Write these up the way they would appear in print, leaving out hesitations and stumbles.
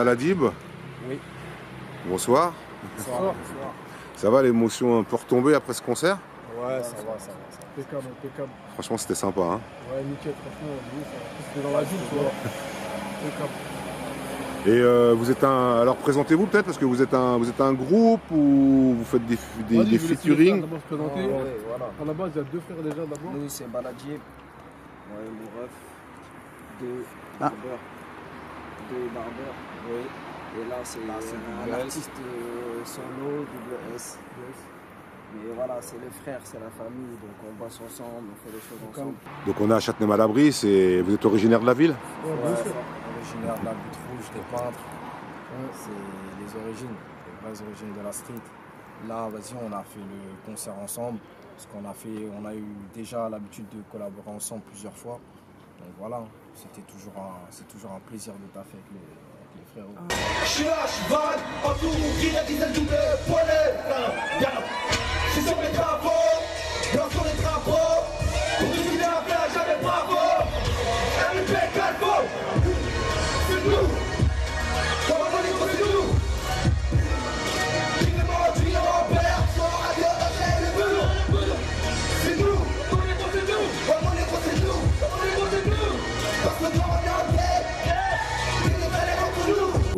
Baladib. Oui. Bonsoir. Bonsoir. Ça va, l'émotion un peu retombée après ce concert? Ouais, ça va. Impeccable, impeccable. Franchement, c'était sympa. Hein. Ouais, nickel, franchement. C'était dans la ville, tu vois. Impeccable. Et vous êtes un. Alors présentez-vous peut-être, parce que vous êtes un groupe ou vous faites des featuring? D'abord se présenter. Ouais, voilà. À la base, il y a deux frères déjà d'abord. Nous, c'est Baladib. Ouais, mon ref. Deux barbeurs. Oui. Et là, c'est un artiste solo, double S. Mais voilà, c'est les frères, c'est la famille, donc on bosse ensemble, on fait les choses ensemble. Donc on est à Châtenay-Malabry, vous êtes originaire de la ville? Ouais, bien sûr. Originaire de la butte rouge, des peintres. C'est les origines, les vraies origines de la street. Là, vas-y, on a fait le concert ensemble, parce qu'on a eu déjà l'habitude de collaborer ensemble plusieurs fois. Donc voilà, c'est toujours un plaisir de taffer avec les frérots. Je suis là, je vanne, en tout, qui a dit double poilet. Je suis sur mes travaux, blanc sur les travaux. Pour tout finir à faire, j'avais bravo. RIP Calvo, c'est nous. Comment on est c'est nous. Tu es mon père, son radio, c'est le boulot. C'est nous, comment on est nous. Comment c'est nous, c'est nous. Parce que quand on est en tête,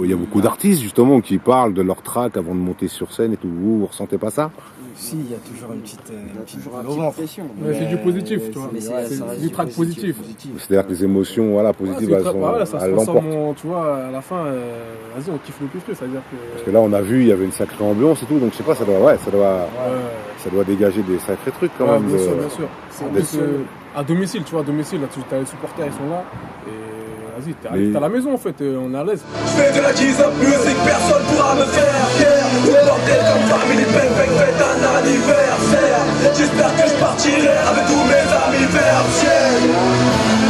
Il y a beaucoup d'artistes justement qui parlent de leur track avant de monter sur scène et tout. Vous ressentez pas ça? Si, il y a toujours une petite pression. Mais c'est du positif, tu vois. C'est du track positif. C'est-à-dire que les émotions, voilà, positives, elles l'emportent. Tu vois, à la fin, vas-y, on kiffe le plus, c'est-à-dire que. Parce que là, on a vu, il y avait une sacrée ambiance et tout, donc je sais pas, ça doit dégager des sacrés trucs quand même. Bien sûr. En plus, à domicile, tu vois, à domicile, là, t'as les supporters, ils sont là. Et vas-y, t'es à la maison en fait, on est à l'aise. Je fais de la G-Zop music, personne pourra me faire fier. Tout bordel comme famille, fête un anniversaire. J'espère que je partirai avec tous mes amis versiers.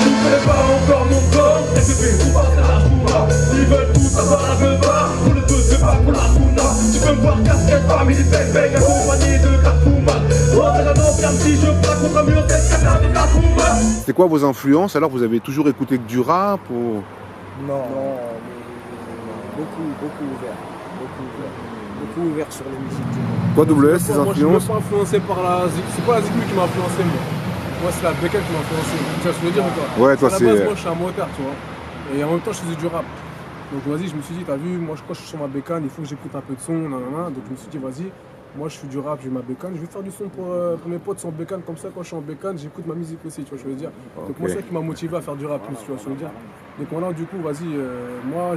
Tu connais pas encore mon corps, FFP, tout va faire la founa. Ils veulent tout savoir la beuva, pour le deux, c'est pas pour la founa. Tu peux me voir casquette, famille, accompagné de Kafouma. Rentre dans bien si je plaque contre un mur, c'est canard de Kafouma. C'est quoi vos influences? Alors, vous avez toujours écouté que du rap ou... Non, mais beaucoup ouvert. Beaucoup ouvert sur les musiques. Quoi, WS, tes Moi, je suis influences? pas influencé par la Zik. C'est pas la Zikmu qui m'a influencé, moi. Moi, c'est la Bécane qui m'a influencé. Tu vois ce que je veux dire ou pas? Ouais, toi, à la c'est. base, moi, je suis un moteur, tu vois. Et en même temps, je faisais du rap. Donc, vas-y, je me suis dit, t'as vu, moi, quand je suis sur ma Bécane, il faut que j'écoute un peu de son, nanana. Donc, je me suis dit, vas-y, moi, je fais du rap, j'ai ma Bécane. Je vais faire du son pour mes potes sur Bécane. Comme ça, quand je suis en Bécane, j'écoute ma musique aussi, tu vois ce que je veux dire. Donc, moi, c'est ça qui m'a motivé à faire du rap plus, tu vois ce que je veux dire. Donc, maintenant, du coup, vas-y, moi,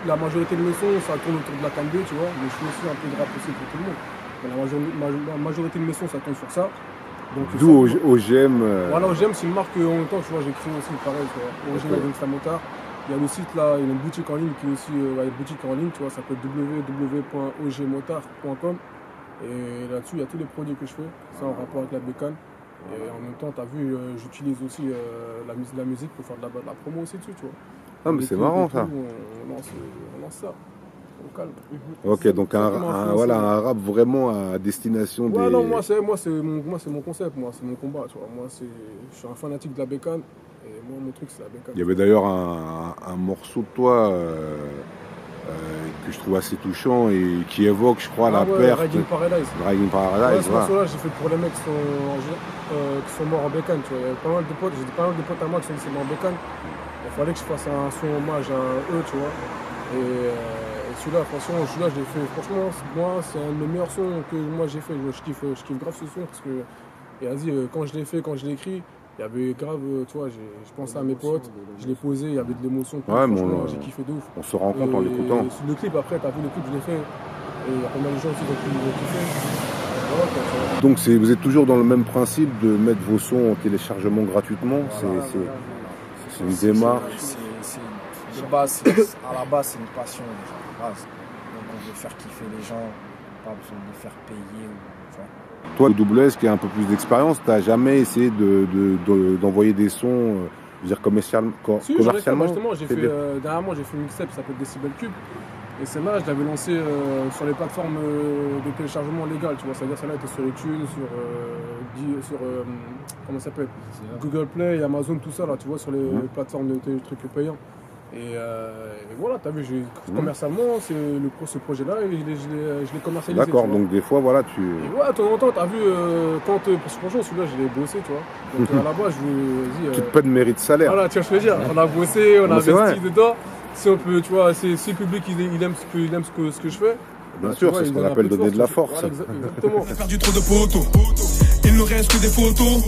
la majorité de mes sons, ça tourne autour de la Cambé, tu vois. Mais je fais aussi un peu de rap aussi pour tout le monde. Mais la majorité de mes sons, ça tourne sur ça. D'où OGM. Voilà, OGM, c'est une marque en même temps, tu vois, j'ai créé aussi pareil, tu vois. OGM, avec la motard. Il y a le site là, il y a une boutique en ligne qui est aussi une boutique en ligne, tu vois, ça s'appelle www.ogmotard.com. Et là-dessus, il y a tous les produits que je fais, ça en rapport avec la bécane. Et en même temps, tu as vu, j'utilise aussi la musique pour faire de la promo aussi dessus, tu vois. Ah, mais c'est marrant ça. On lance ça. Au calme. Ok, donc un rap vraiment à destination des. Ouais, non, moi c'est mon concept, moi, c'est mon combat, tu vois. Moi, je suis un fanatique de la bécane. Et moi, mon truc, c'est la bécane. Il y avait d'ailleurs un morceau de toi que je trouve assez touchant et qui évoque, je crois, la perte. Riding Paradise. Riding Paradise, ouais, ce morceau-là, j'ai fait pour les mecs qui sont morts en bécane, tu vois. Il y avait pas mal de potes, j'ai pas mal de potes à moi qui sont décédés en bécane. Il fallait que je fasse un son hommage à eux, tu vois. Et celui-là, franchement, je l'ai fait. Franchement, moi, c'est un de mes meilleurs sons que moi j'ai fait. Je kiffe grave ce son parce que, et vas-y, quand je l'ai fait, quand je l'ai écrit, il y avait grave, tu vois, je pensais à mes potes, je l'ai posé, il y avait de l'émotion. Ouais, j'ai kiffé de ouf. On se rend compte en l'écoutant. Le clip, après, t'as vu le clip, je l'ai fait. Et il y a pas mal de gens aussi qui ont kiffé. Donc vous êtes toujours dans le même principe de mettre vos sons en téléchargement gratuitement. C'est une démarche. À la base, c'est une passion déjà, à la base. Donc on veut faire kiffer les gens, pas besoin de les faire payer. Toi, le double S qui a un peu plus d'expérience, t'as jamais essayé d'envoyer des sons commercialement? Justement, dernièrement, j'ai fait une mixtape qui s'appelle Decibel Cube. Et celle-là, je l'avais lancée sur les plateformes de téléchargement légal, tu vois. C'est-à-dire celle-là était sur iTunes, sur comment ça s'appelle, Google Play, Amazon, tout ça, là, tu vois, sur les plateformes de trucs payants. Et voilà, tu as vu, commercialement, ce projet-là, je l'ai commercialisé. D'accord, donc des fois, voilà, tu... Et ouais, de temps en temps, tu as vu, parce que franchement, celui-là, je l'ai bossé, tu vois. Donc à la base, je Tu te peux de mérite salaire. Voilà, tu vois ce que je veux dire. On a bossé, on a investi dedans. Si on peut, tu vois, si le public il aime ce que je fais. Bien sûr, c'est ce qu'on appelle donner de la force. Voilà, exactement. J'ai perdu trop de poteaux, il nous reste que des photos.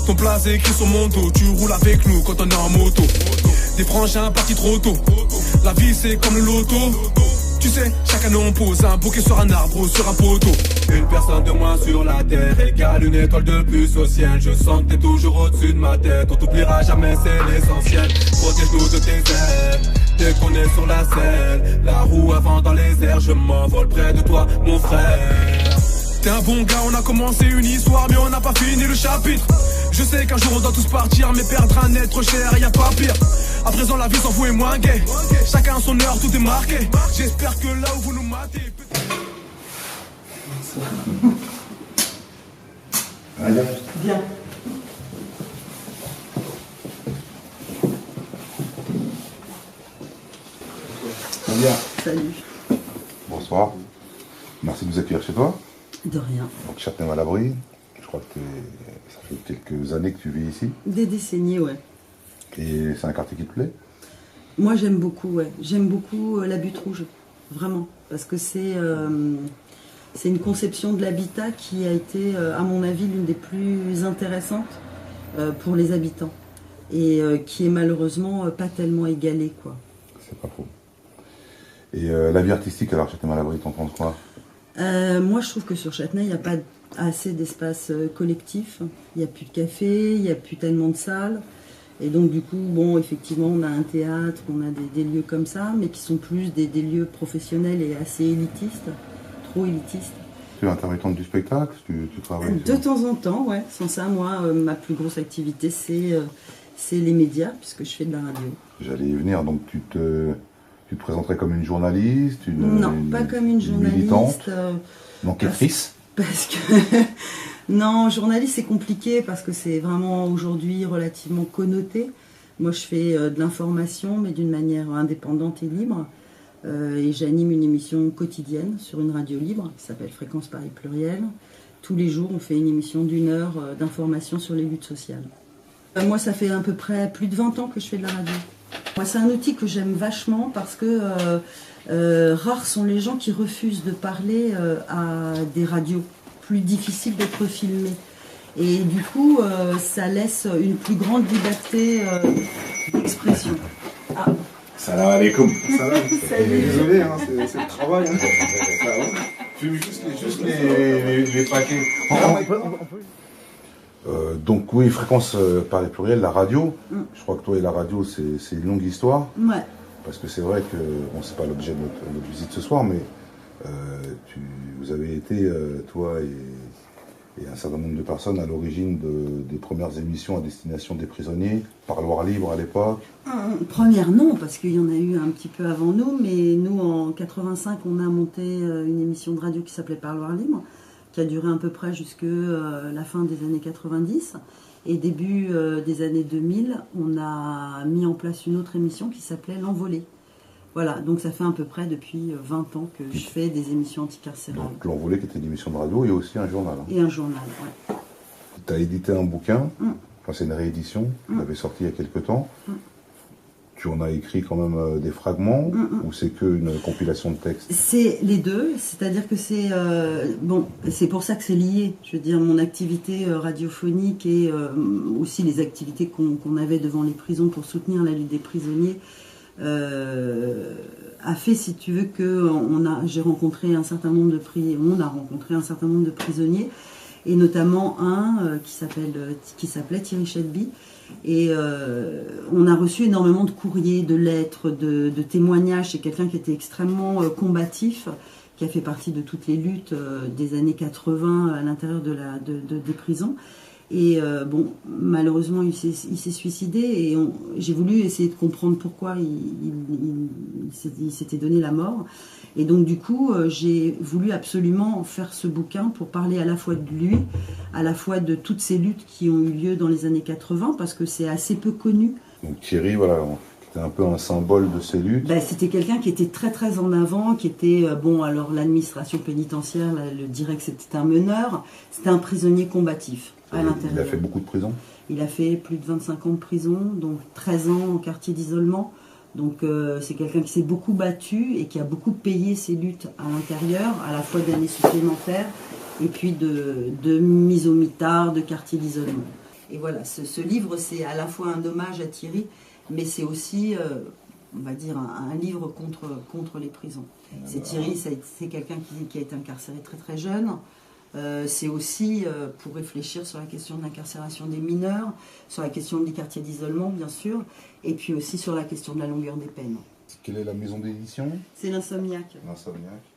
Ton place est écrit sur mon dos, tu roules avec nous quand on est en moto. Des frangins partis trop tôt, la vie c'est comme le loto. Tu sais, chaque année on pose un bouquet sur un arbre ou sur un poteau. Une personne de moins sur la terre égale une étoile de plus au ciel. Je sens que t'es toujours au-dessus de ma tête, on t'oubliera jamais, c'est l'essentiel. Protège-nous de tes ailes, dès qu'on est sur la selle. La roue avant dans les airs, je m'envole près de toi mon frère. T'es un bon gars, on a commencé une histoire mais on n'a pas fini le chapitre. Je sais qu'un jour on doit tous partir, mais perdre un être cher, y a pas pire. À présent la vie sans vous est moins gay. Chacun a son heure, tout est marqué. J'espère que là où vous nous matez. Bien. Bien. Salut. Bonsoir. Merci de nous accueillir chez toi. De rien. Donc Châtenay-Malabry, je crois que ça fait quelques années que tu vis ici. Des décennies, ouais. Et c'est un quartier qui te plaît? Moi j'aime beaucoup, ouais. J'aime beaucoup la Butte Rouge, vraiment. Parce que c'est une conception de l'habitat qui a été, à mon avis, l'une des plus intéressantes pour les habitants. Et qui est malheureusement pas tellement égalée, quoi. C'est pas faux. Et la vie artistique, alors Châtenay-Malabry, t'en penses quoi? Moi je trouve que sur Châtenay, il n'y a pas assez d'espace collectif. Il n'y a plus de café, il n'y a plus tellement de salles. Et donc du coup, bon, effectivement, on a un théâtre, on a des lieux comme ça, mais qui sont plus des lieux professionnels et assez élitistes, trop élitistes. Tu es intermittente du spectacle, tu travailles De temps en temps, ouais. Sans ça, moi, ma plus grosse activité, c'est les médias, puisque je fais de la radio. J'allais y venir, donc tu te présenterais comme une journaliste, non, pas comme une journaliste. Militante, une enquêtrice. Parce que non, journaliste c'est compliqué parce que c'est vraiment aujourd'hui relativement connoté. Moi je fais de l'information mais d'une manière indépendante et libre. Et j'anime une émission quotidienne sur une radio libre qui s'appelle Fréquence Paris Pluriel. Tous les jours on fait une émission d'1 heure d'information sur les luttes sociales. Moi ça fait à peu près plus de 20 ans que je fais de la radio. Moi c'est un outil que j'aime vachement parce que rares sont les gens qui refusent de parler à des radios. Plus difficile d'être filmé. Et du coup, ça laisse une plus grande liberté d'expression. Ah. Salam alaikum. Salut. Désolé, hein, c'est le travail. Hein. Fume juste les paquets. Donc oui, Fréquence Paris Pluriel, la radio. Je crois que toi et la radio, c'est une longue histoire. Ouais. Parce que c'est vrai que, bon, c'est pas l'objet de notre visite ce soir, mais vous avez été, toi et un certain nombre de personnes, à l'origine des premières émissions à destination des prisonniers, Parloir Libre à l'époque. Première non, parce qu'il y en a eu un petit peu avant nous, mais nous en 85, on a monté une émission de radio qui s'appelait Parloir Libre, qui a duré à peu près jusque la fin des années 90. Et début des années 2000, on a mis en place une autre émission qui s'appelait L'Envolée. Voilà, donc ça fait à peu près depuis 20 ans que je fais des émissions anticarcérales. Donc L'Envolée qui était une émission de radio et aussi un journal. Hein. Et un journal, ouais. Tu as édité un bouquin, enfin, c'est une réédition, tu l'avais sorti il y a quelques temps. Tu en as écrit quand même des fragments ou c'est qu'une compilation de textes? C'est les deux, c'est-à-dire que c'est bon, c'est pour ça que c'est lié. Je veux dire, mon activité radiophonique et aussi les activités qu'on avait devant les prisons pour soutenir la lutte des prisonniers a fait, si tu veux, que j'ai rencontré un certain nombre on a rencontré un certain nombre de prisonniers et notamment un qui s'appelait Thierry Chedby. Et on a reçu énormément de courriers, de lettres, de témoignages. C'est quelqu'un qui était extrêmement combatif, qui a fait partie de toutes les luttes des années 80 à l'intérieur des prisons. Et bon, malheureusement, il s'est suicidé et j'ai voulu essayer de comprendre pourquoi il s'était donné la mort. Et donc du coup, j'ai voulu absolument faire ce bouquin pour parler à la fois de lui, à la fois de toutes ces luttes qui ont eu lieu dans les années 80, parce que c'est assez peu connu. Donc Thierry, voilà, C'était un peu un symbole de ces luttes. Ben, c'était quelqu'un qui était très très en avant, qui était, bon, alors l'administration pénitentiaire le dirait que c'était un meneur, c'était un prisonnier combatif à l'intérieur. Il a fait beaucoup de prison. Il a fait plus de 25 ans de prison, donc 13 ans en quartier d'isolement. Donc c'est quelqu'un qui s'est beaucoup battu et qui a beaucoup payé ses luttes à l'intérieur, à la fois d'années supplémentaires et puis de mise au mitard, de quartier d'isolement. Et voilà, ce livre, c'est à la fois un hommage à Thierry, mais c'est aussi, on va dire, un livre contre les prisons. C'est Thierry, c'est quelqu'un qui a été incarcéré très très jeune. C'est aussi pour réfléchir sur la question de l'incarcération des mineurs, sur la question des quartiers d'isolement, bien sûr, et puis aussi sur la question de la longueur des peines. Quelle est la maison d'édition? C'est l'Insomniaque. L'Insomniaque.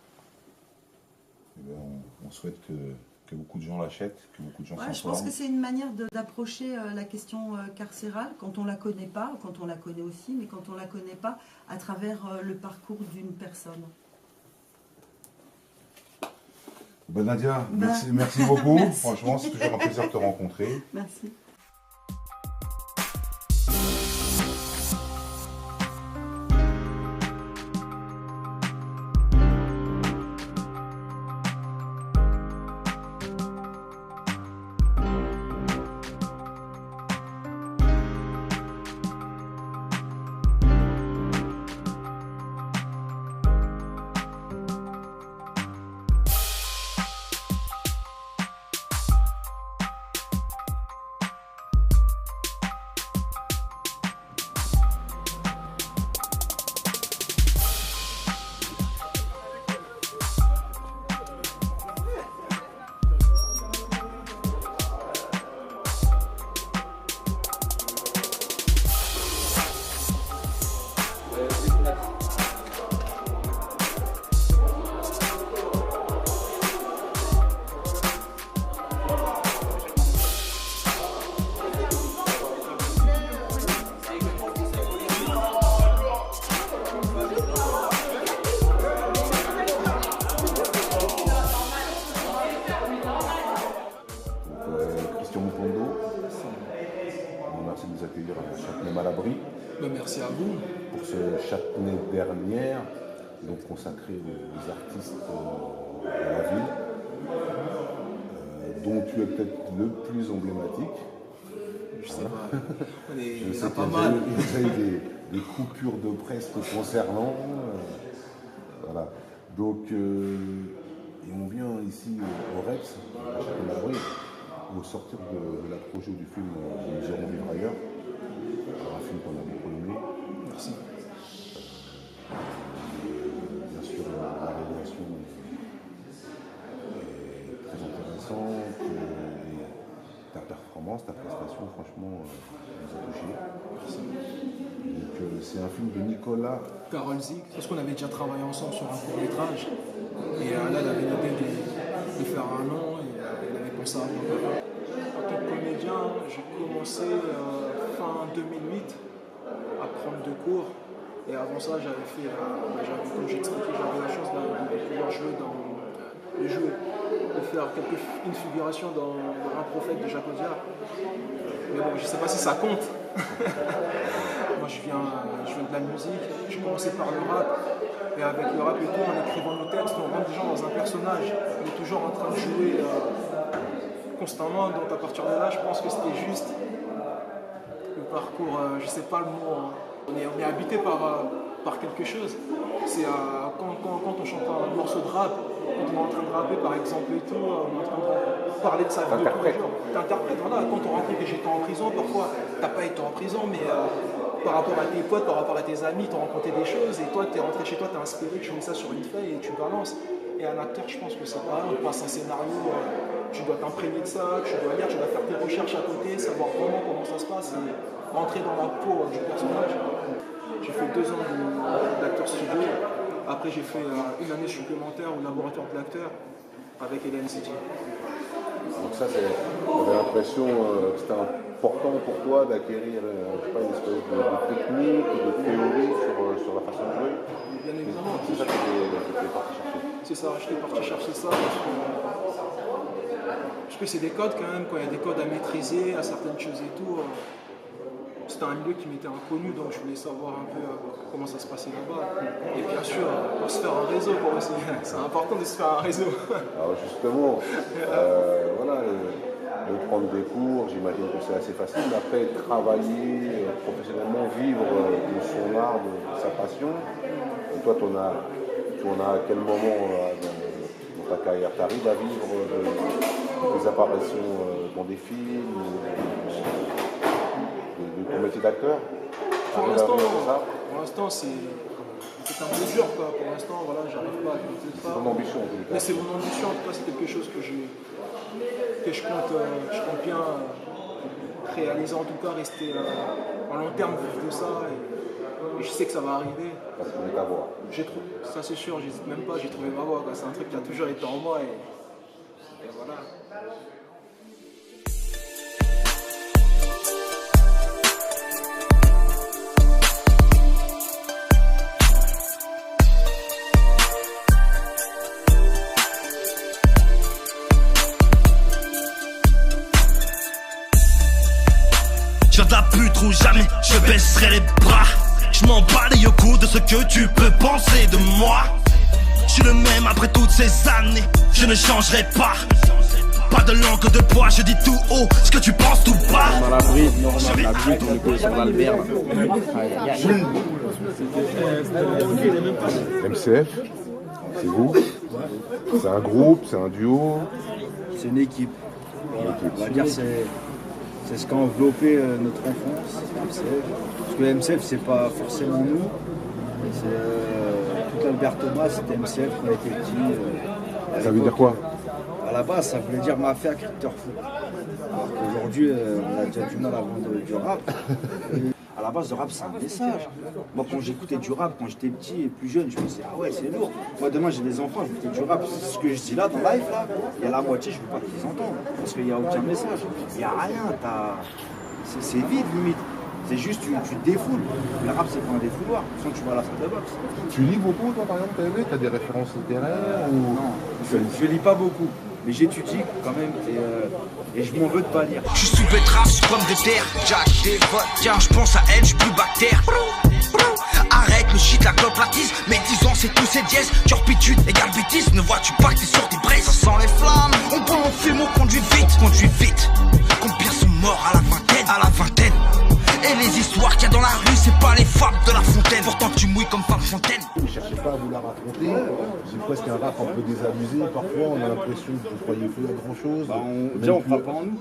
Eh bien, on souhaite que beaucoup de gens l'achètent, que beaucoup de gens s'en Je pense que c'est une manière d'approcher la question carcérale quand on ne la connaît pas, ou quand on la connaît aussi, mais quand on ne la connaît pas, à travers le parcours d'une personne. Ben Nadia, merci beaucoup. Merci. Franchement, c'est toujours un plaisir de te rencontrer. Merci. Merci de nous accueillir à Châtenay-Malabry. Merci à vous. Pour ce Châtenay dernière, donc consacré aux artistes de la ville, dont tu es peut-être le plus emblématique. Je sais pas. Je sais pas mal. Il y a eu des coupures de presse te concernant. Voilà. Donc, et on vient ici au Rex, à Châtenay-Malabry, au sortir de la projet du film Nous irons vivre ailleurs. Un film qu'on a beaucoup aimé. Merci. Bien sûr, la révélation est très intéressante. Et ta performance, ta prestation, franchement, nous a touchés. Merci. Donc, c'est un film de Nicolas Karolzik, parce qu'on avait déjà travaillé ensemble sur un court-métrage. Et là, il avait l'idée de faire un an et il avait pensé à moi. En tant que comédien, j'ai commencé fin 2008 à prendre des cours. Et avant ça, j'avais fait, comme j'ai expliqué, j'avais la chance de pouvoir jouer de faire une figuration dans Un prophète de Jacques Audiard. Mais bon, je ne sais pas si ça compte. Moi, je viens de la musique, j'ai commencé par le rap. Et avec le rap et tout, en écrivant nos textes, on rentre déjà dans un personnage. On est toujours en train de jouer constamment. Donc à partir de là, je pense que c'était juste le parcours, je sais pas le mot. On est habité par quelque chose. C'est quand on chante un morceau de rap, quand on est en train de rapper par exemple et tout, on est en train de parler de sa vie de tous les jours. T'interprètes, voilà. Quand on raconte que j'étais en prison, parfois t'as pas été en prison, mais par rapport à tes potes, par rapport à tes amis, t'as rencontré des choses et toi t'es rentré chez toi, t'es inspiré, tu mets ça sur une feuille et tu balances. Et un acteur, je pense que c'est pareil, on passe un scénario, tu dois t'imprégner de ça, tu dois lire, tu dois faire tes recherches à côté, savoir vraiment comment ça se passe et rentrer dans la peau du personnage. J'ai fait 2 ans d'acteur studio. Après, j'ai fait une année supplémentaire au laboratoire de l'acteur avec Hélène Zidi. Donc ça, j'avais l'impression que c'était important pour toi d'acquérir une espèce de technique, de théorie sur la façon de jouer. Bien évidemment. C'est ça que tu es parti chercher. C'est ça, j'étais parti chercher ça parce que c'est des codes quand même, quand il y a des codes à maîtriser, à certaines choses et tout. c'était un milieu qui m'était inconnu, donc je voulais savoir un peu comment ça se passait là-bas. Et bien sûr, pour se faire un réseau, c'est important de se faire un réseau. Alors justement, voilà, de prendre des cours, j'imagine que c'est assez facile. Après, travailler professionnellement, vivre de son art, de sa passion. Et toi, tu en as à quel moment dans ta carrière, tu arrives à vivre des apparitions dans des films, de ton métier d'acteur? Pour l'instant, c'est un peu dur, quoi. Pour l'instant, voilà, j'arrive pas à vivre ça. C'est ton ambition, en tout cas. Mais c'est mon ambition, en tout cas, c'est quelque chose que je compte bien réaliser, en tout cas, rester en long terme de ça. Et je sais que ça va arriver. Parce qu'on est à voir. Ça c'est sûr, j'hésite même pas, j'ai trouvé ma voie. C'est un truc qui a toujours été en moi et voilà. Je viens de la pute ou jamais je baisserai les bras. Je m'en bats les coups de ce que tu peux penser de moi. Je suis le même après toutes ces années, je ne changerai pas. Pas de langue de bois, je dis tout haut ce que tu penses tout bas. Dans la bride, normal, la bride, on était sur l'Albert. MCF, c'est vous? C'est un groupe, c'est un duo? C'est une équipe. Voilà. On va dire c'est ce qui a enveloppé notre enfance, MCF. Parce que MCF, c'est pas forcément nous. C'est tout Albert Thomas, c'était MCF quand on était petit. Ça veut dire quoi? À la base, ça voulait dire mafia crypteur fou. Alors qu'aujourd'hui, on a déjà du mal à vendre du rap. À la base, le rap, c'est un message. Moi, quand j'écoutais du rap, quand j'étais petit et plus jeune, je me disais, ah ouais, c'est lourd. Moi, demain, j'ai des enfants, j'écoutais du rap. C'est ce que je dis là, dans live, là. Il y a la moitié, je ne veux pas qu'ils entendent. Parce qu'il n'y a aucun message. Il n'y a rien. C'est vide, limite. C'est juste, tu défoules. Le rap, c'est pas un défouloir. Sinon, tu vas à la salle de boxe. Tu lis beaucoup, toi, par exemple, t'as des références littéraires ou... Non, je lis pas beaucoup. Mais j'étudie quand même et je m'en veux de pas lire. Je suis sous betterave, sous pomme de terre. Jack, des votes, tiens, je pense à elle, je suis plus bactère. Arrête le shit, la clope, la tise. Mais 10 ans, c'est tous ces dièses. Turpitude égale bêtise. Ne vois-tu pas que t'es sur des braises? Ça sent les flammes. On prend, on fume, on conduit vite. Combien sont morts à la vingtaine? Et les histoires qu'il y a dans la rue, c'est pas les fables de La Fontaine. Pourtant tu mouilles comme Femme Fontaine. Ne cherchez pas à vous la raconter. C'est presque un rap un peu désabusé. Parfois, on a l'impression que vous croyez plus à grand chose. Déjà, on ne croit pas en nous.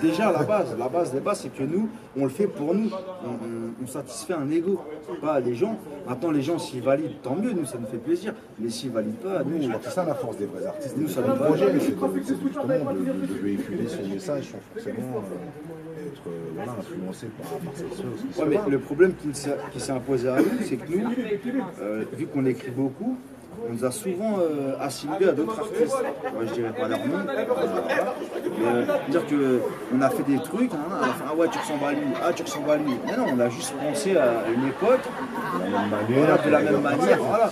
Déjà, la base des bases, c'est que nous, on le fait pour nous. On satisfait un ego, pas les gens. Maintenant, les gens, s'ils valident, tant mieux, nous, ça nous fait plaisir. Mais s'ils ne valident pas, nous, c'est ça la force des vrais artistes. Nous, ça le nous projet, c'est justement de véhiculer son message sans forcément être influencé par cette chose. Ouais, mais le problème qui s'est imposé à nous, c'est que nous, vu qu'on écrit beaucoup, on nous a souvent assimilés à d'autres artistes. Ouais, je dirais pas leur nom. Dire qu'on a fait des trucs, hein, à la fin, ah ouais, tu ressembles à lui, ah tu ressembles à lui. Mais non, on a juste pensé à une époque, de la même manière. Voilà.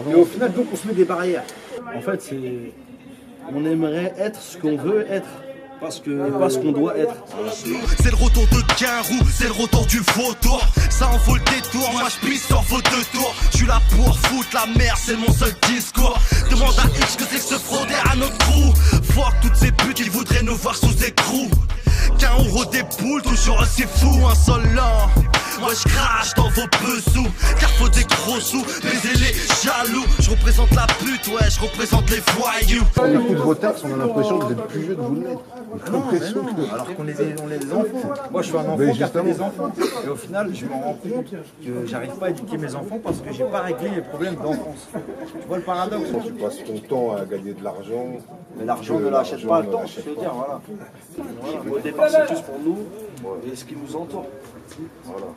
Et au final, donc, on se met des barrières. En fait, on aimerait être ce qu'on veut être. Parce qu'on doit être. C'est le retour de Quinroux, c'est le retour du vautour. Ça en vaut le détour, moi je pisse sur vos deux tours. Je suis là pour foutre la merde, c'est mon seul discours. Demande à X que c'est que se frauder à notre crew. Fuck toutes ces putes qui voudraient nous voir sous écrou. Qu'un euro des poules, toujours aussi fou, insolent. Moi je crache dans vos peu sous, car faut des gros sous, baiser les jaloux. Je représente la pute, ouais, je représente les voyous. On écoute vos textes, on a l'impression que vous êtes plus vieux de vous le mettre. Alors qu'on est des enfants. Moi je suis un enfant qui a fait des enfants. Et au final, je me rends compte que j'arrive pas à éduquer mes enfants parce que j'ai pas réglé les problèmes d'enfance. Tu vois le paradoxe? Tu passes ton temps à gagner de l'argent. Mais l'argent ne l'achète pas le temps, je veux dire, voilà. Au départ, c'est tous pour nous et ce qui nous entoure. Voilà.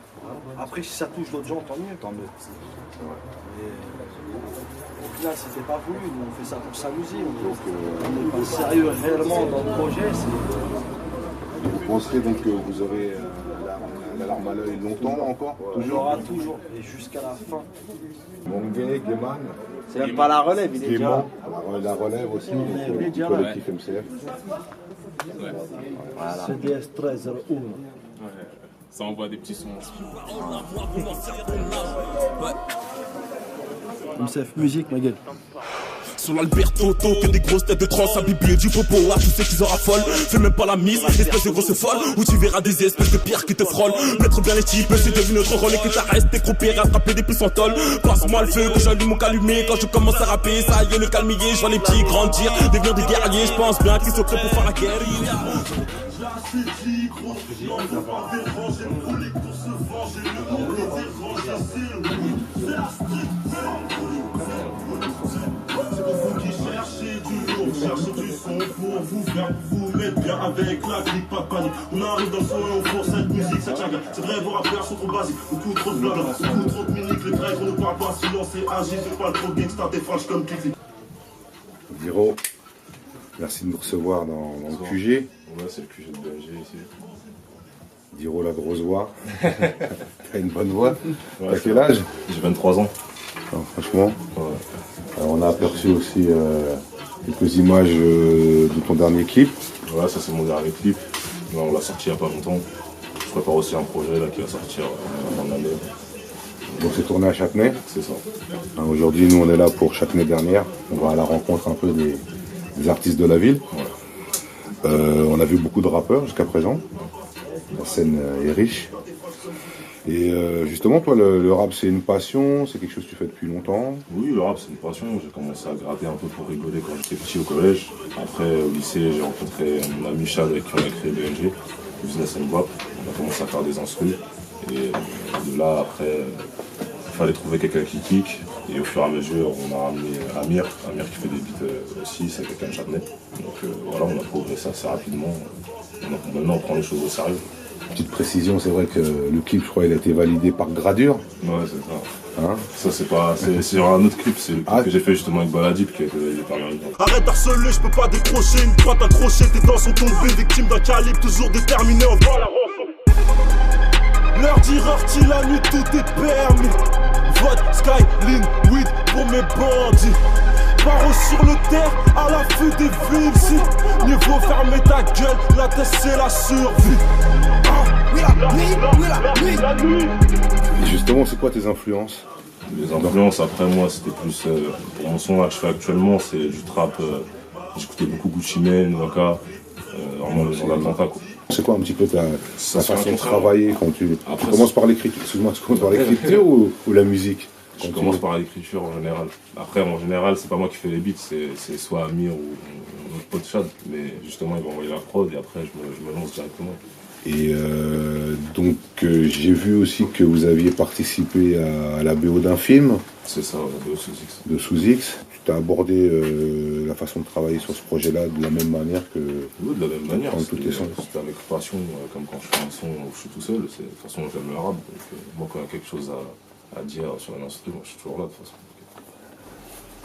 Après, si ça touche d'autres gens, tant mieux. Tant mieux. Au final, c'était pas voulu, nous on fait ça pour s'amuser. On n'est pas sérieux réellement dans le projet. Vous penserez donc que vous aurez la larme à l'œil longtemps encore? On aura toujours, et jusqu'à la fin. Mongé, Guéman. C'est même pas la relève, il est déjà là. La relève aussi, le collectif MCF. CDS 1301. Ça envoie des petits sons. MCF Musique, ma gueule. Sur l'Alberto, que des grosses têtes de trans à Bibi et du popo, à tous ceux qui en raffolent. Fais même pas la mise, espèce de grosse folle, où tu verras des espèces de pierres qui te frôlent. Mettre bien les types, c'est devenu notre rôle et que t'arrêtes t'écrouper, rattraper des plus en tôle. Passe-moi le feu, que j'allume mon calumet, quand je commence à rapper, ça y est le calmier, je vois les petits grandir, devenir des guerriers, je pense bien qu'ils sont prêts pour faire la guerre. Cherchez du son pour vous mettre bien avec la clique, pas de panique. On arrive dans le son et on force cette musique, cette chaga. C'est vrai, vos rappeurs sont trop basiques, beaucoup trop de blabla, beaucoup trop de mimiques. Les traîtres, on ne parle pas, silence et agit. Fais pas le trop gangsta, t'es franche comme Kiki. Diro, merci de nous recevoir dans le QG. Ouais, c'est le QG de BNG ici. Diro, la grosse voix. T'as une bonne voix. Ouais, t'as quel âge? J'ai 23 ans. Non, franchement. Ouais. On a aperçu aussi quelques images de ton dernier clip. Ouais, ça c'est mon dernier clip. Là, on l'a sorti il n'y a pas longtemps. Je prépare aussi un projet là, qui va sortir en l'année. Donc c'est tourné à Châtenay. C'est ça. Aujourd'hui, nous, on est là pour Châtenay dernière. On va à la rencontre un peu des artistes de la ville. Ouais. On a vu beaucoup de rappeurs jusqu'à présent. La scène est riche. Et justement, toi, le rap, c'est une passion, c'est quelque chose que tu fais depuis longtemps? Oui, le rap, c'est une passion. J'ai commencé à gratter un peu pour rigoler quand j'étais petit au collège. Après, au lycée, j'ai rencontré mon ami Chad avec qui on a créé BNG, Business and Bop. On a commencé à faire des instrus. Et de là, après, il fallait trouver quelqu'un qui kick. Et au fur et à mesure, on a ramené Amir qui fait des beats aussi, c'est quelqu'un de Châtenay. Donc voilà, on a progressé assez rapidement. Maintenant, on prend les choses au sérieux. Petite précision, c'est vrai que le clip, je crois, il a été validé par Gradure. Ouais, c'est ça. Hein? Ça, c'est pas. C'est sur un autre clip, c'est le clip que j'ai fait justement avec Baladip qui a été validé par Gradure. Arrête d'harceler, je peux pas décrocher. Une droite accrochée, tes dents sont tombées. Victime d'un calibre, toujours déterminé, on va la rançon. L'heure d'hierarchie, la nuit, tout est permis. Vote, sky, lean, weed pour mes bandits. Paro sur le terre, à l'affût des villes. Mieux vaut fermer ta gueule, la tête c'est la survie. La nuit. Et justement, c'est quoi tes influences? Les influences, après moi, c'était plus pour mon son là que je fais actuellement, c'est du trap. J'écoutais beaucoup Gucci Mane, Waka, vraiment le genre d'Atlanta quoi. C'est quoi un petit peu ta façon de travailler quand tu commences par l'écriture? Excuse-moi, tu commences par l'écriture ou la musique? Je commence par l'écriture en général. Après, en général, c'est pas moi qui fais les beats, c'est soit Amir ou notre pote Chad. Mais justement, il va envoyer la prod et après, je me lance directement. Et donc, j'ai vu aussi que vous aviez participé à la BO d'un film. C'est ça, la BO sous X. De sous X. Tu as abordé la façon de travailler sur ce projet-là de la même manière que. Oui, de la même manière. C'était avec passion, comme quand je fais un son où je suis tout seul. De toute façon, j'aime le rap. Donc, moi, quand il y a quelque chose à dire sur un instrument, moi je suis toujours là de toute façon.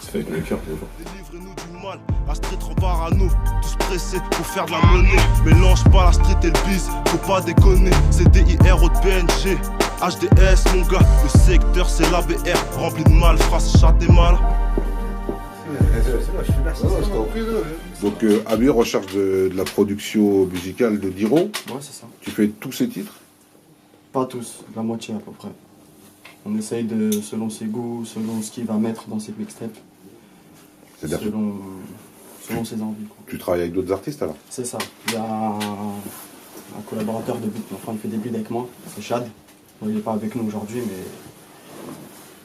C'est fait avec le cœur toujours. Délivrez-nous du mal, la street repart à nous, tous pressés pour faire de la monnaie. Mélange pas la street et le biz, faut pas déconner. C'est DIRO de PNG, HDS mon gars, le secteur c'est l'ABR, rempli de mal, phrase chat et mal. Donc Amir recherche de la production musicale de Diro. Ouais, c'est ça. Tu fais tous ces titres? Pas tous, la moitié à peu près. On essaye de, selon ses goûts, selon ce qu'il va mettre dans ses mixtapes. C'est-à-dire selon ses envies. Quoi. Tu travailles avec d'autres artistes alors? C'est ça. Il y a un collaborateur de beat, enfin il fait des beats avec moi, c'est Chad. Bon, il n'est pas avec nous aujourd'hui,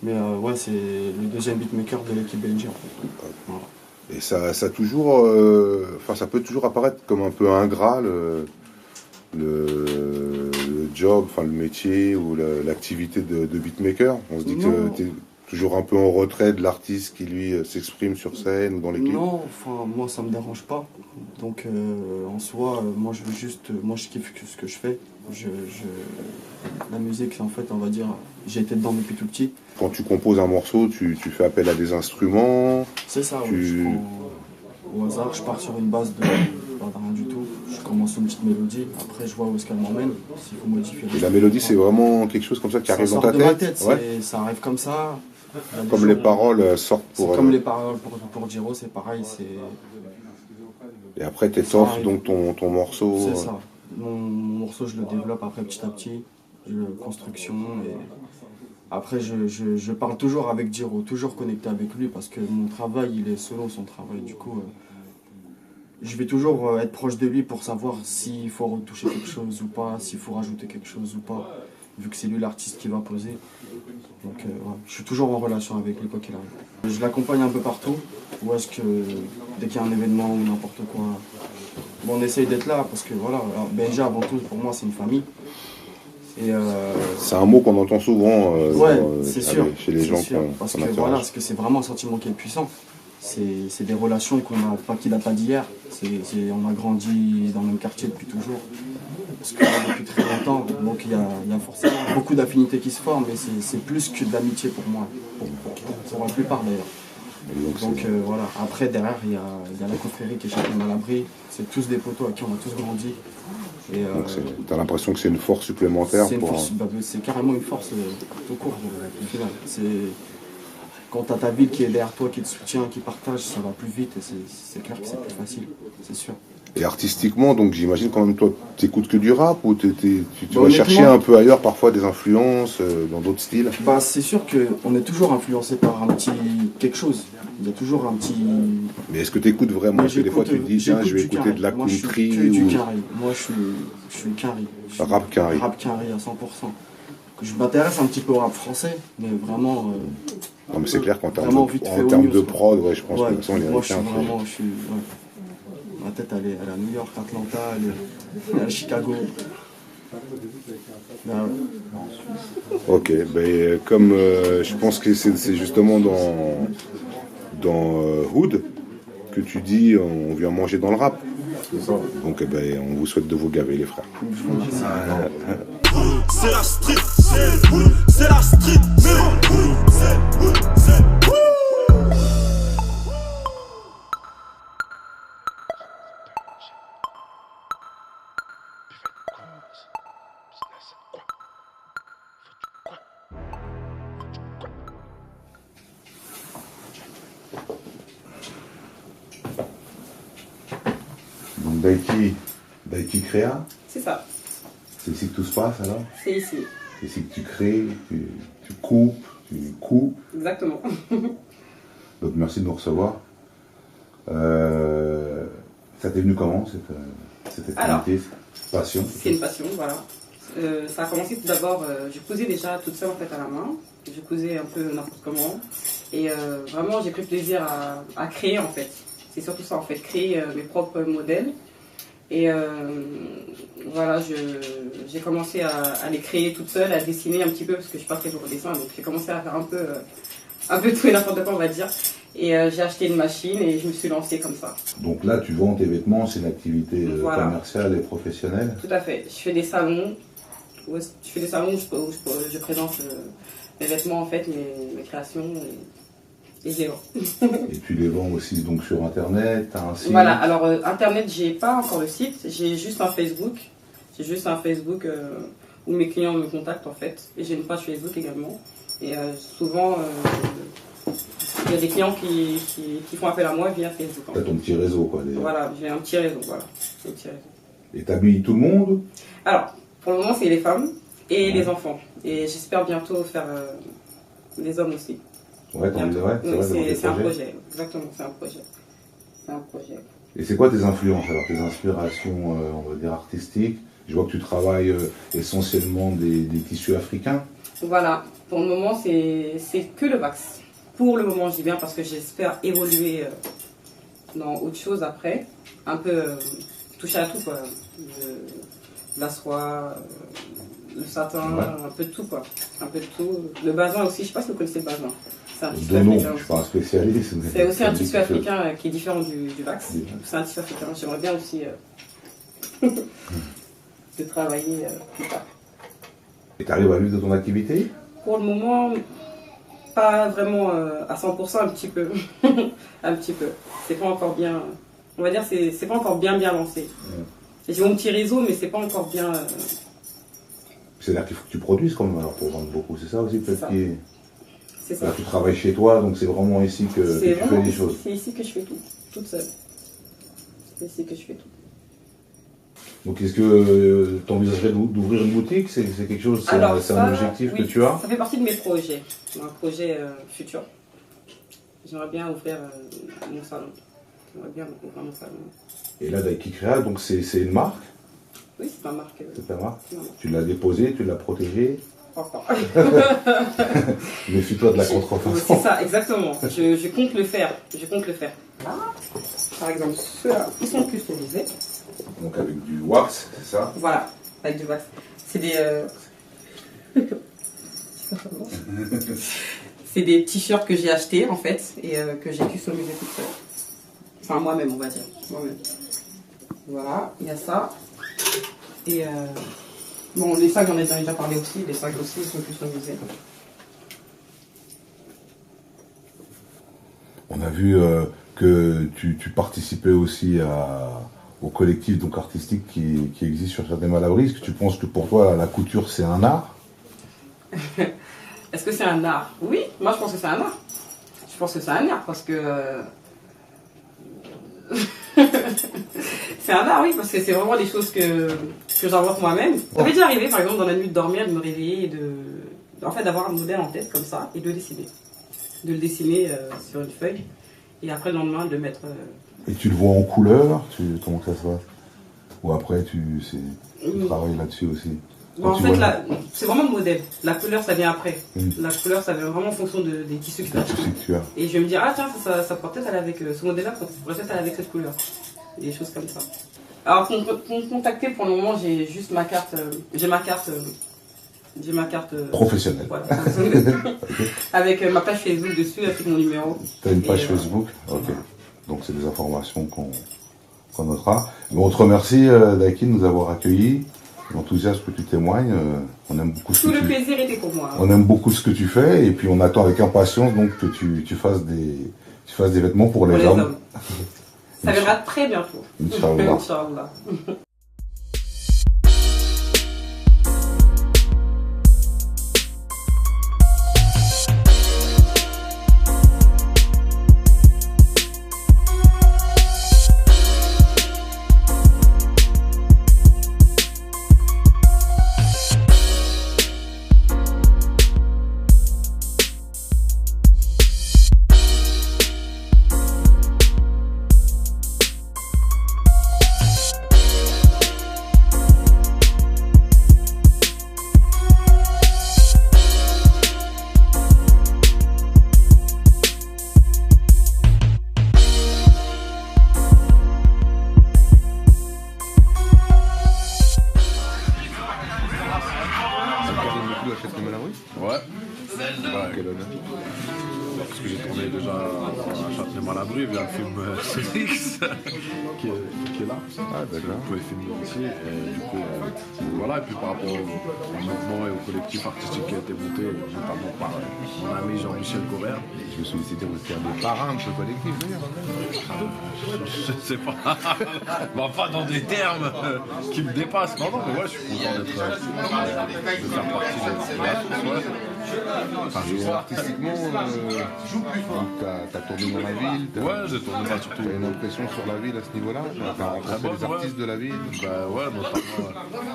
mais ouais, c'est le deuxième beatmaker de l'équipe BNG en fait. Voilà. Et ça toujours, ça peut toujours apparaître comme un peu ingrat le job, le métier ou l'activité de beatmaker. On se dit que tu es toujours un peu en retrait de l'artiste qui lui s'exprime sur scène ou dans les clips. Non, moi ça me dérange pas. Donc en soi, moi je kiffe ce que je fais. La musique, en fait, on va dire, j'ai été dedans depuis tout petit. Quand tu composes un morceau, tu fais appel à des instruments. C'est ça, je prends au hasard, je pars sur une base de rien du tout. Je commence une petite mélodie, après je vois où est-ce qu'elle m'emmène, s'il faut modifier. Et la mélodie, c'est vraiment quelque chose comme ça qui arrive dans ta tête? Ouais. Ça arrive comme ça. Comme les paroles sortent pour... Comme les paroles pour Diro, c'est pareil. Et après, t'étoffes donc ton morceau. C'est ça. mon morceau, je le développe après petit à petit, construction. Et après, je parle toujours avec Diro, toujours connecté avec lui parce que mon travail, il est solo, son travail. Du coup, je vais toujours être proche de lui pour savoir s'il faut retoucher quelque chose ou pas, s'il faut rajouter quelque chose ou pas, vu que c'est lui l'artiste qui va poser. Donc, ouais, je suis toujours en relation avec lui, quoi qu'il arrive. Je l'accompagne un peu partout, ou est-ce que dès qu'il y a un événement ou n'importe quoi, bon, on essaye d'être là parce que voilà, BNG avant tout, pour moi, c'est une famille. C'est un mot qu'on entend souvent chez les gens parce que c'est vraiment un sentiment qui est puissant. C'est des relations qui datent pas d'hier. On a grandi dans le même quartier depuis toujours. Parce que depuis très longtemps, donc il y a forcément beaucoup d'affinités qui se forment, mais c'est plus que de l'amitié pour moi, pour la plupart d'ailleurs. Donc voilà, après derrière il y a la confrérie qui est chacun à l'abri, c'est tous des potos à qui on a tous grandi. Donc tu as l'impression que c'est une force supplémentaire c'est carrément une force tout court au final. Quand tu as ta ville qui est derrière toi, qui te soutient, qui partage, ça va plus vite et c'est clair que c'est plus facile, c'est sûr. Et artistiquement, donc j'imagine quand même toi, tu écoutes que du rap ou tu vas chercher un peu ailleurs parfois des influences dans d'autres styles? C'est sûr qu'on est toujours influencé par un petit quelque chose. Il y a toujours un petit... Mais est-ce que tu écoutes vraiment? Parce que des fois tu te dis, tiens, je vais écouter de la country ou... Moi je suis carry. Rap carry. Rap carry à 100%. Je m'intéresse un petit peu au rap français, mais vraiment... non mais c'est clair qu'en termes de prod, ouais, je pense que le son il est moi je suis ma tête elle est à New York, Atlanta, elle est à Chicago. Ok, ben, comme je pense que c'est justement dans Hood que tu dis on vient manger dans le rap. C'est ça. Donc ben, on vous souhaite de vous gaver les frères. C'est la street, c'est la street, Donc Daiki Créa. C'est ça. C'est ici que tout se passe alors? C'est ici. C'est ici que tu crées, tu coupes, tu coupes. Exactement. Donc merci de nous recevoir. Ça t'est venu comment cette activité, cette passion? C'est une passion, voilà. Ça a commencé tout d'abord, je cousais déjà toute seule en fait à la main. Je cousais un peu n'importe comment. Et vraiment j'ai pris plaisir à créer en fait. C'est surtout ça en fait, créer mes propres modèles. Et voilà, j'ai commencé à les créer toute seule, à dessiner un petit peu parce que je suis pas très douée au dessin, donc j'ai commencé à faire un peu tout et n'importe quoi on va dire. Et j'ai acheté une machine et je me suis lancée comme ça. Donc là tu vends tes vêtements, c'est une activité commerciale et professionnelle? Tout à fait, je fais des salons où je présente mes vêtements en fait, mes créations. Et je les vends. Et tu les vends aussi donc sur internet, t'as un site? Voilà, alors internet j'ai pas encore le site, j'ai juste un Facebook. J'ai juste un Facebook où mes clients me contactent en fait. Et j'ai une page Facebook également. Et souvent il y a des clients qui font appel à moi via Facebook. T'as ton petit réseau quoi déjà. Voilà, j'ai un petit réseau, voilà. Et t'habilles tout le monde? Alors, pour le moment c'est les femmes et les enfants. Et j'espère bientôt faire les hommes aussi. Ouais, c'est un projet, exactement, c'est un projet. Et c'est quoi tes influences alors, tes inspirations, on va dire artistiques? Je vois que tu travailles essentiellement des tissus africains. Voilà, pour le moment c'est que le wax. Pour le moment je dis bien parce que j'espère évoluer dans autre chose après. Un peu toucher à tout quoi. La soie, le satin, un peu de tout quoi. Un peu de tout. Le bazin aussi, je sais pas si vous connaissez le bazin. Non, je suis pas un spécialiste. C'est aussi un tissu africain qui est différent du wax. C'est un tissu africain. J'aimerais bien aussi de travailler plus tard. Et tu arrives à vivre de ton activité? Pour le moment, pas vraiment à 100%, un petit peu. Un petit peu. C'est pas encore bien. On va dire c'est pas encore bien lancé. J'ai mon petit réseau, mais c'est pas encore bien. C'est-à-dire qu'il faut que tu produises quand même alors pour vendre beaucoup, c'est ça aussi peut-être qui... C'est ça. Là, tu travailles chez toi, donc c'est vraiment ici que tu fais des choses. C'est ici que je fais tout, toute seule. C'est ici que je fais tout. Donc est-ce que tu envisagerais d'ouvrir une boutique? C'est quelque chose, c'est un objectif que tu as? Ça fait partie de mes projets, un projet futur. J'aimerais bien ouvrir mon salon. J'aimerais bien ouvrir mon salon. Et là, Daiki Créa, donc c'est une marque? Oui, c'est ma marque. C'est ta marque? Tu l'as déposée, tu l'as protégée? Encore. Méfie-toi de la contrefaçon. C'est ça, exactement. Je compte le faire. Je compte le faire. Là, par exemple, ceux-là, ils sont customisés. Donc avec du wax, c'est ça? Voilà, avec du wax. C'est des... c'est des t-shirts que j'ai achetés en fait et que j'ai customisés toute seule. Enfin moi-même on va dire. Moi-même. Voilà, il y a ça. Et bon, les sacs j'en ai déjà parlé aussi. Les sacs aussi ils sont customisés. On a vu que tu participais aussi au collectif donc artistique qui existe sur Châtenay-Malabry. Est-ce que tu penses que pour toi la couture c'est un art? Est-ce que c'est un art? Oui, moi je pense que c'est un art. Je pense que c'est un art parce que... c'est un art, oui, parce que c'est vraiment des choses que j'invente moi-même. Ça m'est déjà arrivé, par exemple, dans la nuit de dormir, de me réveiller et en fait, d'avoir un modèle en tête comme ça et de le dessiner. De le dessiner sur une feuille et après le lendemain de le mettre... Et tu le vois en couleur? Comment ça se passe? Ou après tu travailles là-dessus aussi? Bon, en fait, c'est vraiment le modèle. La couleur, ça vient après. La couleur, ça vient vraiment en fonction des tissus que tu as. Et je vais me dire, ah tiens, ça pourrait peut-être aller avec ce modèle-là, ça pourrait peut-être aller avec cette couleur. Et des choses comme ça. Alors, pour me contacter, pour le moment, j'ai juste ma carte. J'ai ma carte professionnelle. Voilà. Avec ma page Facebook dessus, avec mon numéro. Tu as une page Facebook? Ok. Donc, c'est des informations qu'on notera. Bon, on te remercie, Daiki, de nous avoir accueillis. L'enthousiasme que tu témoignes, on aime beaucoup ce que le plaisir était pour moi. On aime beaucoup ce que tu fais et puis on attend avec impatience donc que tu fasses des vêtements pour les hommes. Ça viendra très bientôt. Inch'Allah. Inch'Allah. Parce que j'ai tourné déjà à Châtenay-Malabry via le film Célix qui est là. Ah, d'accord. Vous pouvez filmer ici. Et du coup, voilà. Et puis par rapport au mouvement et au collectif artistique qui a été monté, notamment par mon ami Jean-Michel Gobert. Je me suis cité aussi un des parrains de ce collectif d'ailleurs. Je ne sais pas. Bon, pas dans des termes qui me dépassent. Non, mais ouais, je suis content de faire partie de la source. Enfin, artistiquement, t'as tourné dans la ville. Ouais, j'ai tourné pas surtout. T'as une impression sur la ville à ce niveau-là? T'as rencontré des artistes de la ville? Bah ouais, notamment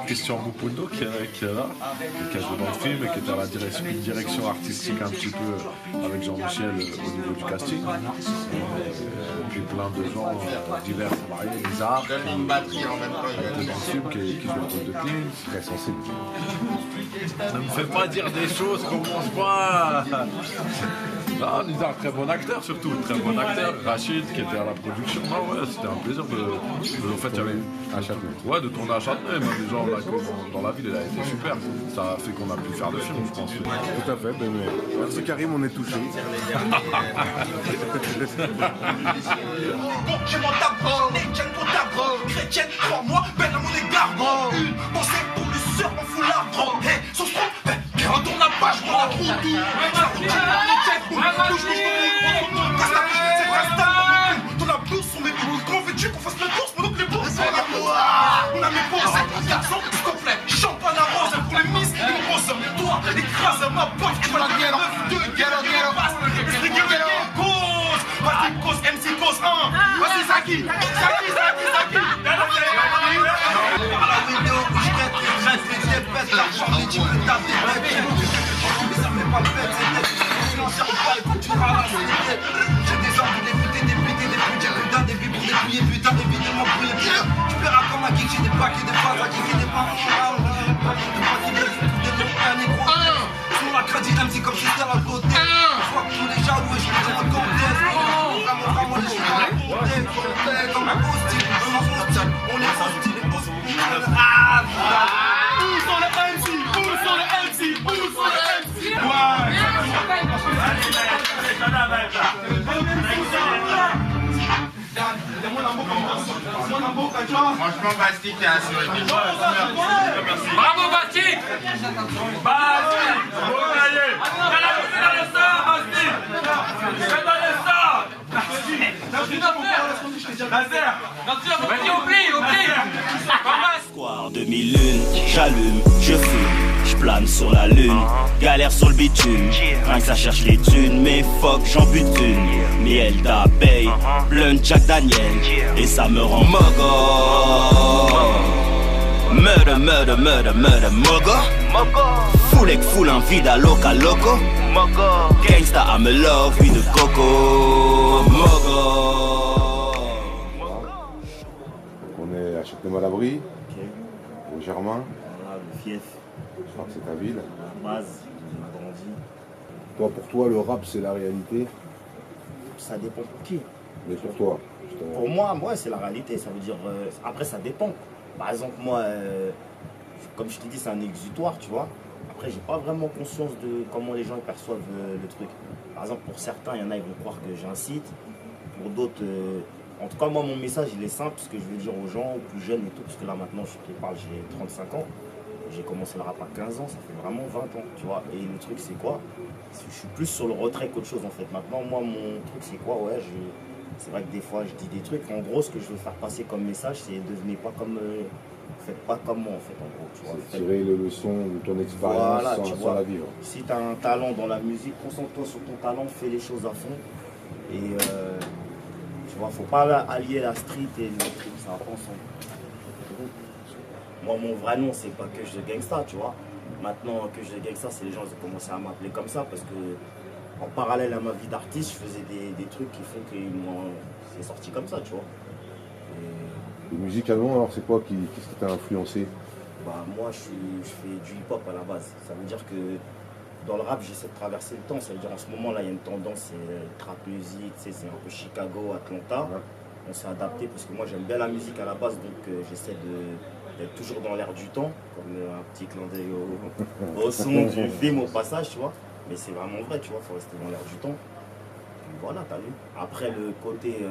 Christian Mukundo qui est là, qui a joué dans le film et qui était à la direction artistique un petit peu avec Jean-Michel au niveau du casting. Et puis plein de gens divers et variés, Lisa, qui était dans le film, qui joue le rôle de Clint. Très sensible. Ne me fais pas dire des choses qu'on pense pas. Non, Nizar, très bon acteur surtout, très bon acteur. Rachid qui était à la production, non, ouais, c'était un plaisir de en fait, il y avait à Châtenay. Ouais, de tourner à Châtenay, même les gens là, dans la ville, elle a été super. Ça a fait qu'on a pu faire le film, je pense. Tout à fait, ben, merci Karim, on est touché. Je m'en tape, chrétienne pour ta bro, chrétienne pour moi, ben à mon égard, une pensée pour le sur mon foulard, hey, son strong, on tourne la page, on a trop tout, c'est Rasta, dans la blouse, on met tout, comment veux-tu qu'on fasse la course, pendant que les bourses, on a mes bourses, garçon, s'il te plaît, champagne à rose, pour les miss, une grosse, toi, écrase ma poche, tu vas la guerre, 9, 2, guerre, cause, vas-y, cause, MC, cause 1, vas-y, Zaki, reste l'argent, les types de table des mecs. Mais ça fait pas le fait, c'est net. Je n'en sers pas, écoute, tu ralasses les idées. J'ai des ordres, des bouteilles, des pétés, des putes, j'ai putain, des vies pour dépouiller, putain, évidemment pour les pires. Tu paieras comme un geek, j'ai des paquets, des phases, à kicker des parents. Sur la crédit MC comme si c'était la beauté. Je vois que tous les jaloux et je me demande quand t'es. Vraiment, les choses à raconter. Comme un hostile, on est hostile. Où sont les MC? Où sont les MC? Où sont les MC? Franchement, Basti, t'es assuré. Bravo, Basti! Basti! Dans le sang, Basti! Dans le sang! Vas-y, oublie! Square 2001, j'allume, je fume, je plane sur la lune, galère sur le bitume, rien que ça cherche les thunes, mais fuck j'en bute une, miel d'abeille, blunt Jack Daniel, et ça me rend mogo. Murder, mogo. Full en vida loca loco, gangsta I'm in love with the coco, mogo. On est à Châtenay-Malabry, au Germain. Voilà, le fief. Je crois que c'est ta ville. La base, on a grandi. Toi, pour toi, le rap, c'est la réalité? Ça dépend pour qui. Mais pour toi, justement. Pour moi, c'est la réalité. Ça veut dire. Après, ça dépend. Par exemple, moi, comme je t'ai dit, c'est un exutoire, tu vois. Après, j'ai pas vraiment conscience de comment les gens perçoivent le truc. Par exemple, pour certains, il y en a, ils vont croire que j'incite. Pour d'autres. En tout cas, moi, mon message, il est simple, ce que je veux dire aux gens, aux plus jeunes et tout, parce que là, maintenant, je te parle, j'ai 35 ans. J'ai commencé le rap à 15 ans, ça fait vraiment 20 ans, tu vois. Et le truc, c'est quoi? Je suis plus sur le retrait qu'autre chose, en fait. Maintenant, moi, mon truc, c'est quoi? Ouais, c'est vrai que des fois, je dis des trucs. En gros, ce que je veux faire passer comme message, c'est devenez pas comme... faites pas comme moi, en fait, en gros, tu vois. C'est tirer les leçons de ton expérience voilà, sans la vivre. Si tu as un talent dans la musique, concentre-toi sur ton talent, fais les choses à fond. Et... tu vois, faut pas allier la street et le trip, ça va pas ensemble. Moi, mon vrai nom, c'est pas que je gangsta, tu vois. Maintenant que je gangsta, c'est les gens qui ont commencé à m'appeler comme ça parce que, en parallèle à ma vie d'artiste, je faisais des trucs qui font que c'est sorti comme ça, tu vois. Et musicalement, alors, c'est quoi qu'est-ce qui t'a influencé? Bah, moi, je fais du hip-hop à la base. Ça veut dire que dans le rap, j'essaie de traverser le temps. Ça veut dire en ce moment, là, il y a une tendance, c'est trap music, c'est un peu Chicago, Atlanta. On s'est adapté parce que moi, j'aime bien la musique à la base, donc j'essaie d'être toujours dans l'air du temps, comme un petit clin d'œil au son du film, au passage, tu vois. Mais c'est vraiment vrai, tu vois, il faut rester dans l'air du temps. Et voilà, t'as vu. Après, le côté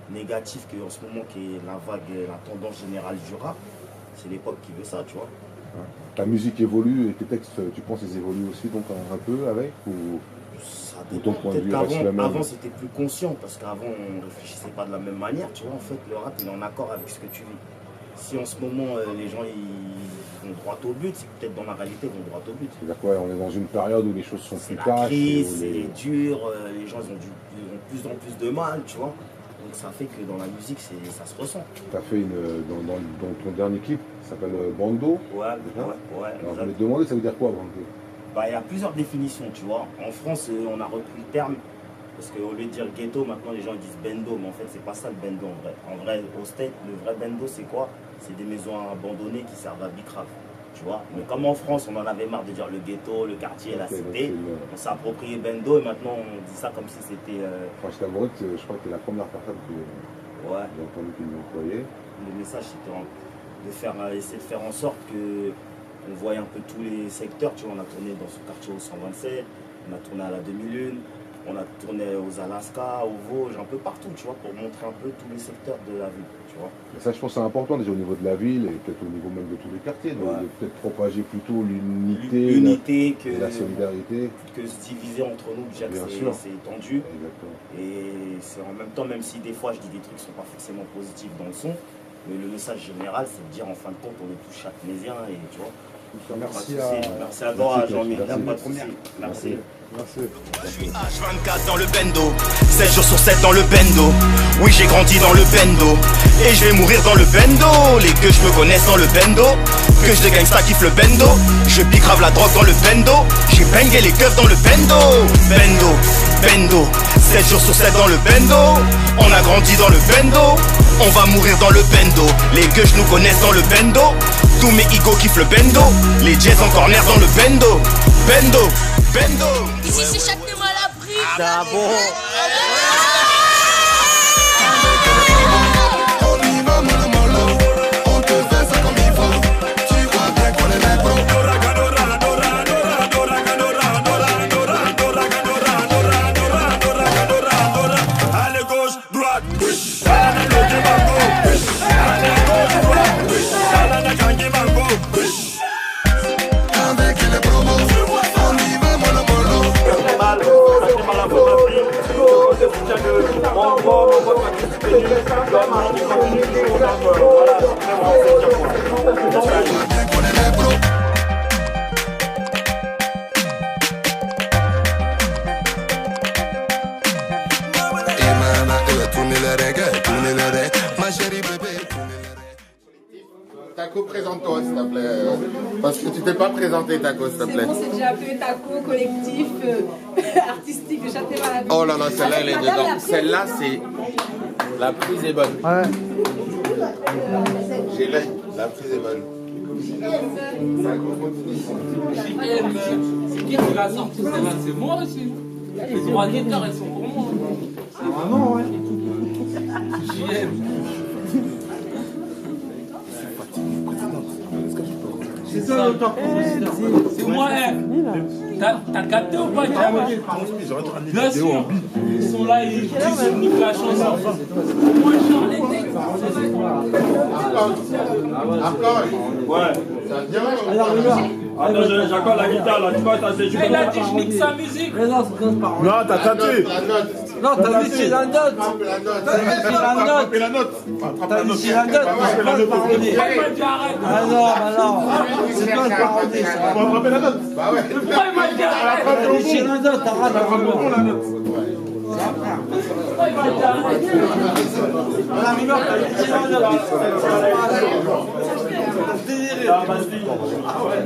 négatif en ce moment, qui est la vague, la tendance générale du rap, c'est l'époque qui veut ça, tu vois. Ta musique évolue et tes textes, tu penses qu'ils évoluent aussi donc un peu avec ou ça ton point de vue reste le même? Avant c'était plus conscient parce qu'avant on ne réfléchissait pas de la même manière, tu vois. En fait, le rap il est en accord avec ce que tu vis. Si en ce moment les gens ils vont droit au but, c'est peut-être dans la réalité ils vont droit au but. C'est-à-dire quoi? On est dans une période où les choses sont plus cash. cash. C'est la crise, c'est dur, les gens ils ont de plus en plus de mal, tu vois. Donc ça fait que dans la musique, ça se ressent. Tu as fait dans ton dernier clip, ça s'appelle Bando. Ouais. Alors, je voulais te demander, ça veut dire quoi, Bando? Bah, il y a plusieurs définitions, tu vois. En France, on a repris le terme, parce qu'au lieu de dire ghetto, maintenant les gens disent bendo, mais en fait, c'est pas ça le bendo en vrai. En vrai, au State, le vrai bendo, c'est quoi? C'est des maisons abandonnées qui servent à bicrave. Tu vois, mais comme en France, on en avait marre de dire le ghetto, le quartier, la cité, on s'est approprié bendo et maintenant on dit ça comme si c'était. Enfin, je t'avoue que je crois que c'est la première personne que j'ai entendu qu'il employait. Le message, c'était essayer de faire en sorte que on voyait un peu tous les secteurs. Tu vois, on a tourné dans ce quartier au 127, on a tourné à la 2001, on a tourné aux Alaska, aux Vosges, un peu partout, tu vois, pour montrer un peu tous les secteurs de la ville, tu vois. Et ça, je pense que c'est important déjà au niveau de la ville et peut-être au niveau même de tous les quartiers, de peut-être propager plutôt l'unité et la solidarité. Que se diviser entre nous, déjà que c'est tendu. Exactement. Et c'est en même temps, même si des fois je dis des trucs qui ne sont pas forcément positifs dans le son, mais le message général, c'est de dire en fin de compte, on est tous châtenaisiens et tu vois. Merci à toi, Jean-Mi. Merci. H24 dans le bendo, 7 jours sur 7 dans le bendo. Oui, j'ai grandi dans le bendo et je vais mourir dans le bendo. Les gueux je me connaissent dans le bendo, que je de gangsta kiffe le bendo. Je pique grave la drogue dans le bendo, j'ai bangé les keufs dans le bendo. Bendo, 7 jours sur 7 dans le bendo. On a grandi dans le bendo, on va mourir dans le bendo. Les gueux nous connaissent dans le bendo, tous mes ego kiffent le bendo. Les jazz en corner dans le bendo. Bendo. Ici c'est Châtenay à l'abri. Ah bon. On y va mollo mollo, on te fait ça comme il faut. Tu vois bien qu'on est les pros. Allez gauche, droite, allez gauche, mango, allez gauche, droite, allez gagner mango. Avec les promos, on y va mollo mollo. Taco, présente-toi s'il te plaît. Parce que tu t'es pas présenté, Taco, s'il te plaît. C'est bon, c'est déjà appelé Taco, collectif artistique de Châtenay-Malabry. Oh là là, celle-là elle est dedans. Celle-là c'est. La prise est bonne. Ouais. J'ai l'œil, la prise est bonne. C'est qui l'a sorti celle-là? C'est moi aussi. Les droits d'auteur, elles sont pour moi. C'est vraiment, ouais. JM. C'est ça l'auteur-compositeur. C'est moi, t'as capté ou pas? Bien sûr. Ils sont là, ils niquent la chanson. Moi, je chante les textes. Ouais. Attends, j'accorde la guitare là, tu vois, t'as fait. Il a dit je nique sa musique. Non, t'as tâté. Non, t'as dit c'est la note. T'as dit c'est la note. La note. T'as dit c'est la note. C'est pas le parodier. Ah non, bah non. C'est pas le parodier. On va attraper la note. Bah ouais. Pourquoi il m'a dit arrête? T'as dit c'est la note, t'arrêtes à bon la note. Pourquoi il m'a dit arrête? La rumeur, t'as dit c'est la note. Déliré. Ah ouais.